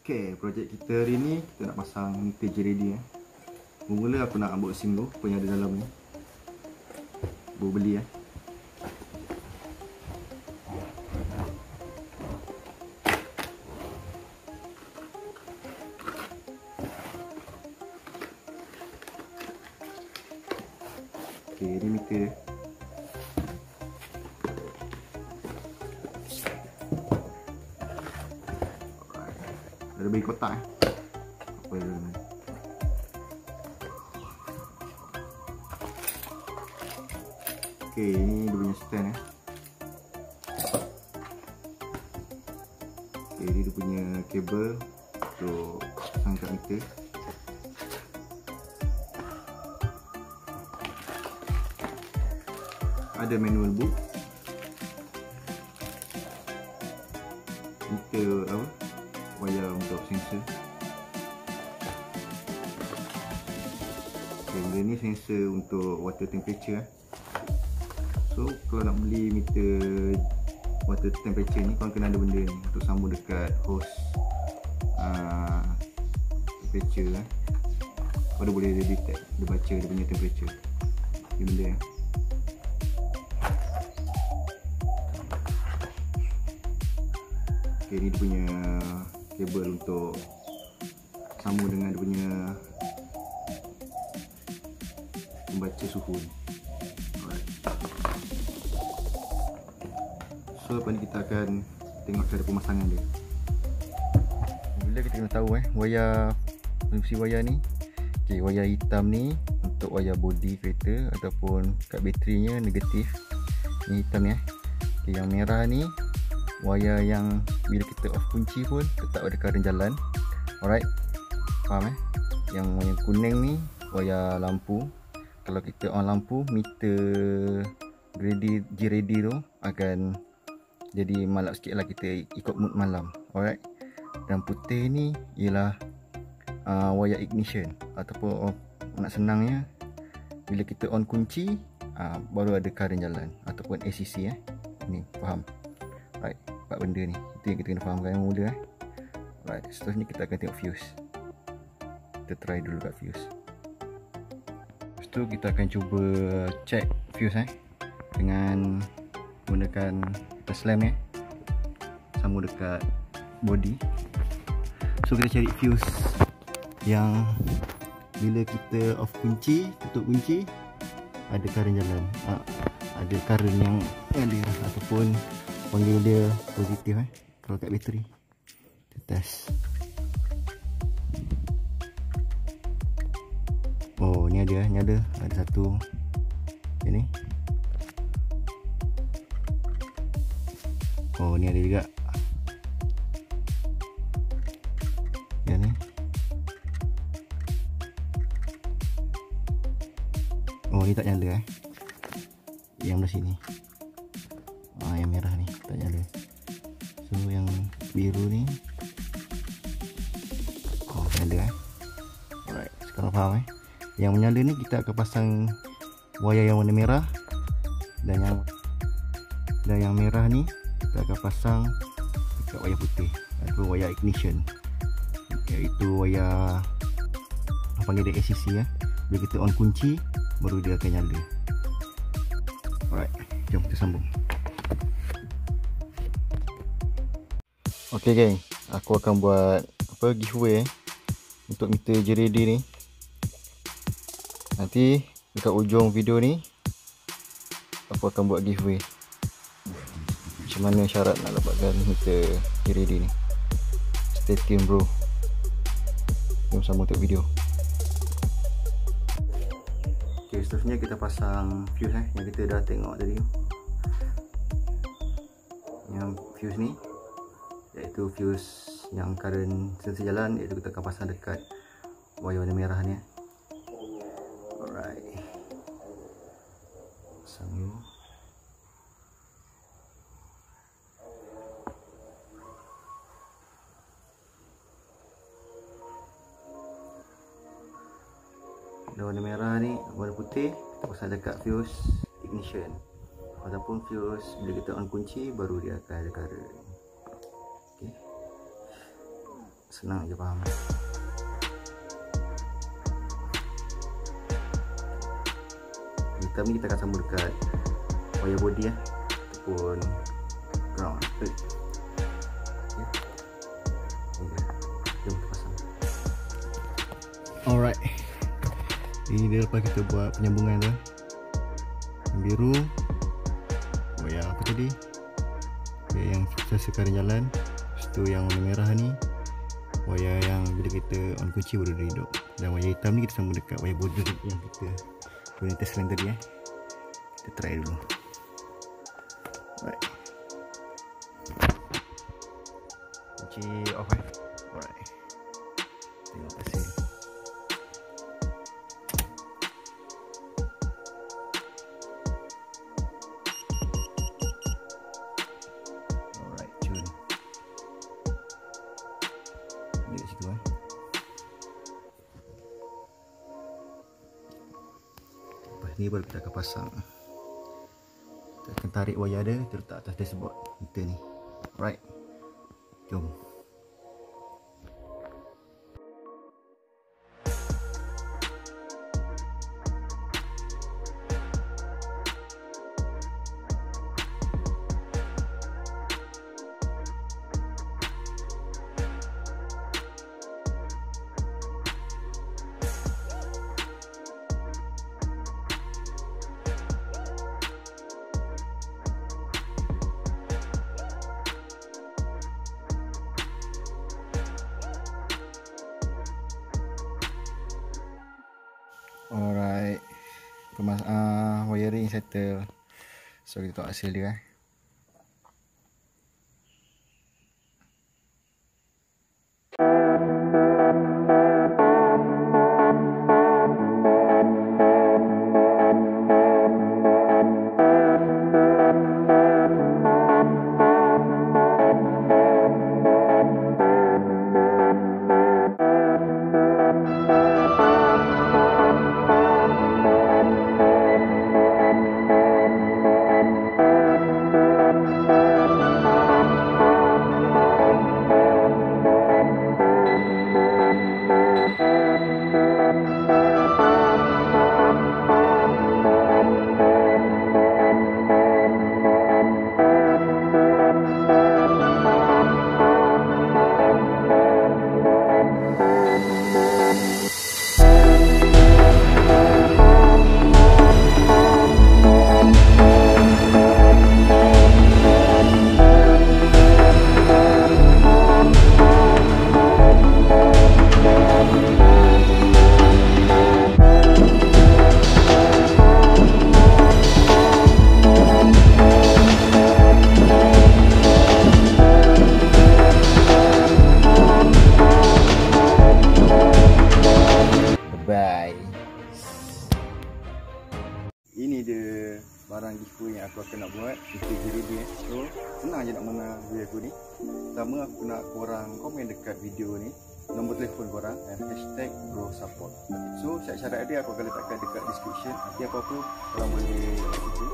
Okay, projek kita hari ni kita nak pasang meter JReady. Mula-mula aku nak unboxing dulu apa yang ada dalam ni. Baru beli Okay, ni meter dia. Ada bagi kotak apa dia ni. Okay, ni dia punya stand Okay, dia punya kabel untuk pasang kat meter. Ada manual book. Meter apa? Wayar untuk sensor. Okay, benda ni sensor untuk water temperature. So kalau nak beli meter water temperature ni, korang kena ada benda ni untuk sambung dekat hose temperature Kau dah boleh detect, dia baca dia punya temperature. Ni benda Okay, ni dia punya kabel untuk sambung dengan dia punya membaca suhu ni. Alright. So lepas ni kita akan tengok cara pemasangan dia. Bila kita kena tahu fungsi wayar ni. Okay, wayar hitam ni untuk wayar body kereta ataupun kat baterinya negatif. Ni hitam ni Okay, yang merah ni wayar yang bila kita off kunci pun tetap ada current jalan. Alright, faham Yang wayar kuning ni wayar lampu. Kalau kita on lampu, meter JReady tu akan jadi malap sikit lah, kita ikut mood malam. Alright, dan putih ni ialah wayar ignition ataupun nak senangnya bila kita on kunci baru ada current jalan ataupun ACC Ni faham? Alright, empat benda ni itu yang kita kena fahamkan yang mula. Alright, seterusnya kita akan tengok fuse. Kita try dulu kat fuse. Lepas tu kita akan cuba check fuse dengan menggunakan kita slam sambung dekat body. So kita cari fuse yang bila kita off kunci, tutup kunci, ada current jalan, ada current yang ngalir ataupun panggil dia positif kalau kat bateri. Kita test. Oh, ni ada ada satu. Ini. Oh, ni ada juga. Yang ni. Oh, ni tak nyala Yang belah sini. Yang merah ni tak nyala. So yang biru ni nyala Alright, sekarang faham Yang menyala ni kita akan pasang wayar yang warna merah, dan yang merah ni kita akan pasang dekat wayar putih atau wayar ignition, iaitu wayar apa panggil dia ACC Bila kita on kunci baru dia akan nyala. Alright, jom kita sambung. Okay geng, aku akan buat giveaway untuk meter JReady ni. Nanti dekat ujung video ni aku akan buat giveaway. Macam mana syarat nak dapatkan meter JReady ni. Stay tune bro. Jom sambung untuk video. Okay, seterusnya kita pasang fuse yang kita dah tengok tadi. Yang fuse ni iaitu fuse yang current sensor jalan, iaitu kita akan pasang dekat wayar warna merah ni. Alright, pasang dulu. Warna merah ni, warna putih kita pasang dekat fuse ignition ataupun fuse bila kita on kunci baru dia akan ada current. Okay. senang je faham. Hitam ni kita akan sambung dekat wire body ataupun ground. Okay. Jom kita pasang. Alright, ini dia lepas kita buat penyambungan tu. Yang biru wire apa tadi, yang sekarang jalan. Lepas tu yang warna merah ni wire yang bila kita on kunci baru dia hidup. Dan wire hitam ni kita sambung dekat wire body yang kita guna test lain tadi. Kita try dulu. Alright, kunci off. Alright, terima kasih. Alright, cun ni kat situ. Lepas ni baru kita akan pasang. Kita akan tarik wire dia, kita letak atas dashboard kita ni. Alright, jom. Alright, wiring settle. So kita tengok hasil dia. Ini dia barang giveaway yang aku akan nak buat untuk giveaway. So senang je nak menang giveaway aku ni. Pertama aku nak korang komen dekat video ni nombor telefon korang dan hashtag #BroSupport. So syarat-syarat dia aku akan letakkan dekat description. Nanti apa-apa korang boleh like itu.